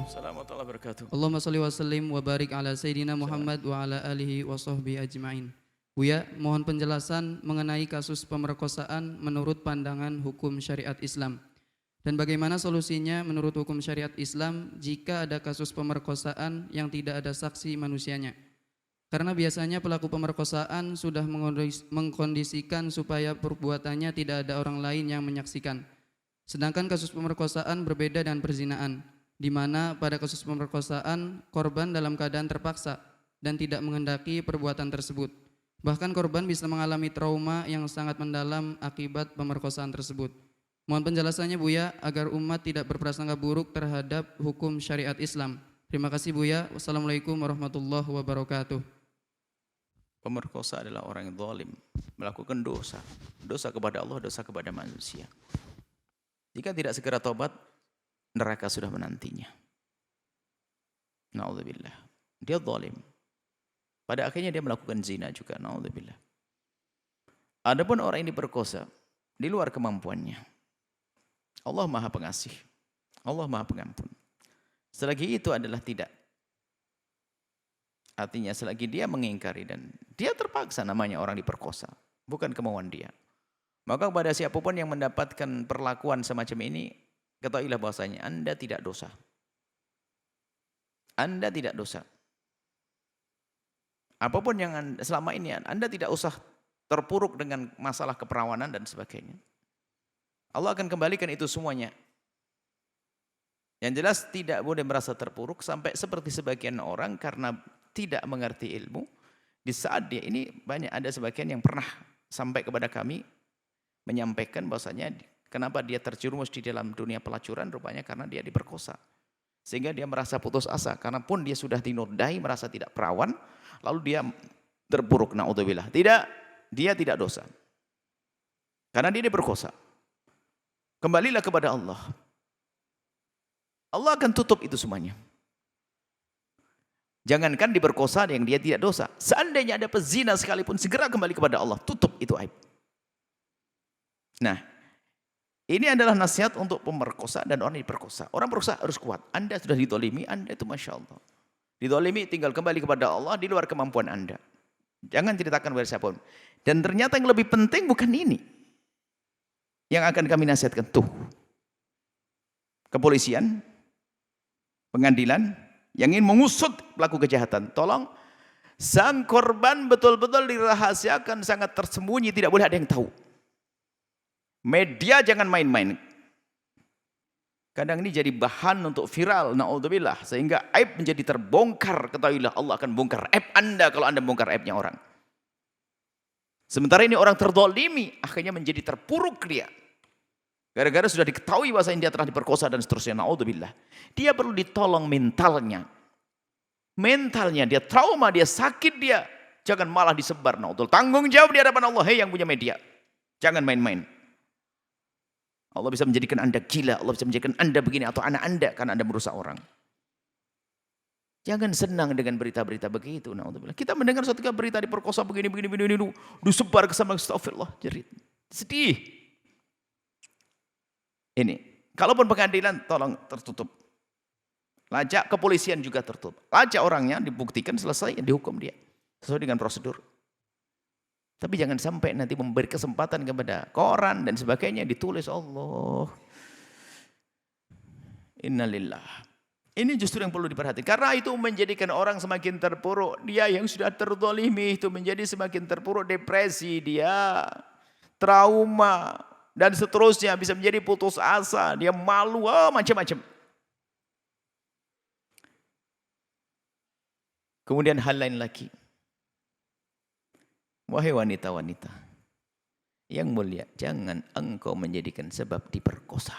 wabarakatuh. Assalamualaikum warahmatullahi wabarakatuh. Allahumma sholli wa sallim wa barik ala Sayyidina Muhammad wa ala alihi wa sahbihi ajma'in. Buya, mohon penjelasan mengenai kasus pemerkosaan menurut pandangan hukum syariat Islam. Dan bagaimana solusinya menurut hukum syariat Islam jika ada kasus pemerkosaan yang tidak ada saksi manusianya? Karena biasanya pelaku pemerkosaan sudah mengkondisikan supaya perbuatannya tidak ada orang lain yang menyaksikan. Sedangkan kasus pemerkosaan berbeda dengan perzinaan, di mana pada kasus pemerkosaan korban dalam keadaan terpaksa dan tidak menghendaki perbuatan tersebut. Bahkan korban bisa mengalami trauma yang sangat mendalam akibat pemerkosaan tersebut. Mohon penjelasannya Buya agar umat tidak berprasangka buruk terhadap hukum syariat Islam. Terima kasih Buya. Wassalamualaikum warahmatullahi wabarakatuh. Pemerkosa adalah orang yang zalim, melakukan dosa. Dosa kepada Allah, dosa kepada manusia. Jika tidak segera tobat, neraka sudah menantinya. Na'udzubillah. Dia zalim. Pada akhirnya dia melakukan zina juga. Na'udzubillah. Adapun orang yang diperkosa di luar kemampuannya, Allah Maha Pengasih. Allah Maha Pengampun. Selagi itu adalah tidak. Artinya selagi dia mengingkari dan dia terpaksa namanya orang diperkosa. Bukan kemauan dia. Maka kepada siapapun yang mendapatkan perlakuan semacam ini, ketahuilah bahwasanya Anda tidak dosa. Anda tidak dosa. Apapun yang selama ini Anda tidak usah terpuruk dengan masalah keperawanan dan sebagainya. Allah akan kembalikan itu semuanya. Yang jelas tidak boleh merasa terpuruk sampai seperti sebagian orang karena tidak mengerti ilmu. Di saat dia ini banyak ada sebagian yang pernah sampai kepada kami menyampaikan bahwasanya kenapa dia terjerumus di dalam dunia pelacuran rupanya karena dia diperkosa. Sehingga dia merasa putus asa karena pun dia sudah dinodai merasa tidak perawan lalu dia terpuruk naudzubillah. Tidak, dia tidak dosa. Karena dia diperkosa. Kembalilah kepada Allah. Allah akan tutup itu semuanya. Jangankan diperkosa yang dia tidak dosa. Seandainya ada pezina sekalipun segera kembali kepada Allah. Tutup itu aib. Nah, ini adalah nasihat untuk pemerkosa dan orang yang diperkosa. Orang perkosa harus kuat. Anda sudah ditolimi, Anda itu Masya Allah. Ditolimi tinggal kembali kepada Allah di luar kemampuan Anda. Jangan ceritakan kepada siapapun. Dan ternyata yang lebih penting bukan ini. Yang akan kami nasihatkan tuh. Kepolisian, pengadilan, yang ingin mengusut pelaku kejahatan. Tolong, sang korban betul-betul dirahasiakan, sangat tersembunyi, tidak boleh ada yang tahu. Media jangan main-main. Kadang ini jadi bahan untuk viral, na'udzubillah. Sehingga aib menjadi terbongkar. Ketahuilah Allah akan bongkar aib Anda kalau Anda bongkar aibnya orang. Sementara ini orang terzalimi, akhirnya menjadi terpuruk dia. Gara-gara sudah diketahui bahwasanya dia telah diperkosa dan seterusnya. Na'udzubillah. Dia perlu ditolong mentalnya. Mentalnya, dia trauma, dia sakit dia. Jangan malah disebar. Na'udzubillah. Tanggung jawab di hadapan Allah. Hei yang punya media. Jangan main-main. Allah bisa menjadikan Anda gila, Allah bisa menjadikan Anda begini atau anak Anda karena Anda merusak orang. Jangan senang dengan berita-berita begitu. Na'udzubillah. Kita mendengar suatu berita diperkosa begini, disebar ke sana, astagfirullah, jerit. Sedih. Ini, kalaupun pengadilan tolong tertutup. Lacak kepolisian juga tertutup. Lacak orangnya dibuktikan selesai, dihukum dia. Sesuai dengan prosedur. Tapi jangan sampai nanti memberi kesempatan kepada koran dan sebagainya ditulis Allah. Innalillah. Ini justru yang perlu diperhatikan. Karena itu menjadikan orang semakin terpuruk. Dia yang sudah terzalimi itu menjadi semakin terpuruk, depresi dia, trauma dan seterusnya, bisa menjadi putus asa, dia malu, macam-macam. Kemudian hal lain lagi. Wahai wanita-wanita yang mulia, jangan engkau menjadikan sebab diperkosa.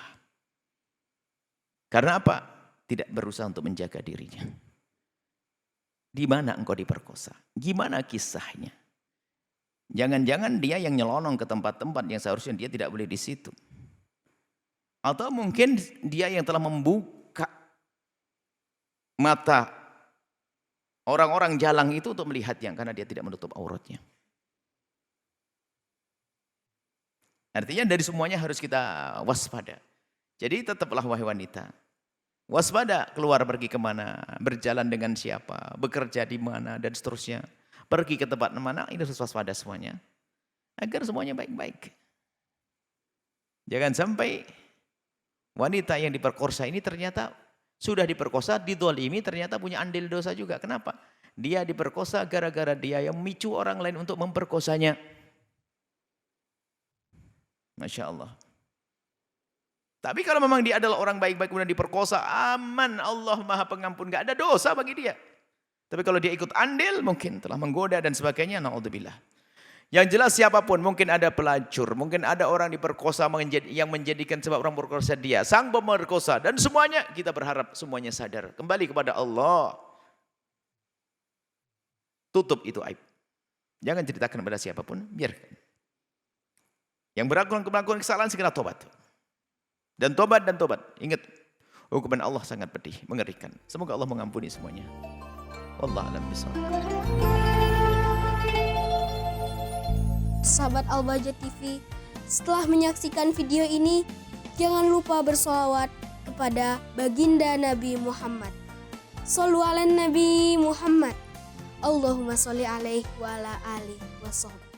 Karena apa? Tidak berusaha untuk menjaga dirinya. Di mana engkau diperkosa? Gimana kisahnya? Jangan-jangan dia yang nyelonong ke tempat-tempat yang seharusnya dia tidak boleh di situ. Atau mungkin dia yang telah membuka mata orang-orang jalang itu untuk melihat yang karena dia tidak menutup auratnya. Artinya dari semuanya harus kita waspada. Jadi tetaplah wahai wanita. Waspada, keluar pergi kemana, berjalan dengan siapa, bekerja di mana, dan seterusnya. Pergi ke tempat mana, ini harus waspada semuanya. Agar semuanya baik-baik. Jangan sampai wanita yang diperkosa ini ternyata sudah diperkosa, didolimi, ternyata punya andil dosa juga. Kenapa? Dia diperkosa gara-gara dia yang memicu orang lain untuk memperkosanya. Masya Allah. Tapi kalau memang dia adalah orang baik-baik kemudian diperkosa, aman, Allah Maha Pengampun, gak ada dosa bagi dia. Tapi kalau dia ikut andil, mungkin telah menggoda dan sebagainya, na'udzubillah. Yang jelas siapapun, mungkin ada pelacur, mungkin ada orang diperkosa yang menjadikan sebab orang berkosa dia, sang pemerkosa, dan semuanya kita berharap semuanya sadar. Kembali kepada Allah. Tutup itu aib. Jangan ceritakan kepada siapapun, biarkan. Yang melakukan kesalahan segera tobat. Dan tobat. Ingat, hukuman Allah sangat pedih, mengerikan. Semoga Allah mengampuni semuanya. Wallahu a'lam bishawab. Sahabat Al-Bahjah TV, setelah menyaksikan video ini, jangan lupa bersolawat kepada baginda Nabi Muhammad. Shollu ala Nabi Muhammad. Allahumma sholli alaihi wa ala alihi wa sahbihi.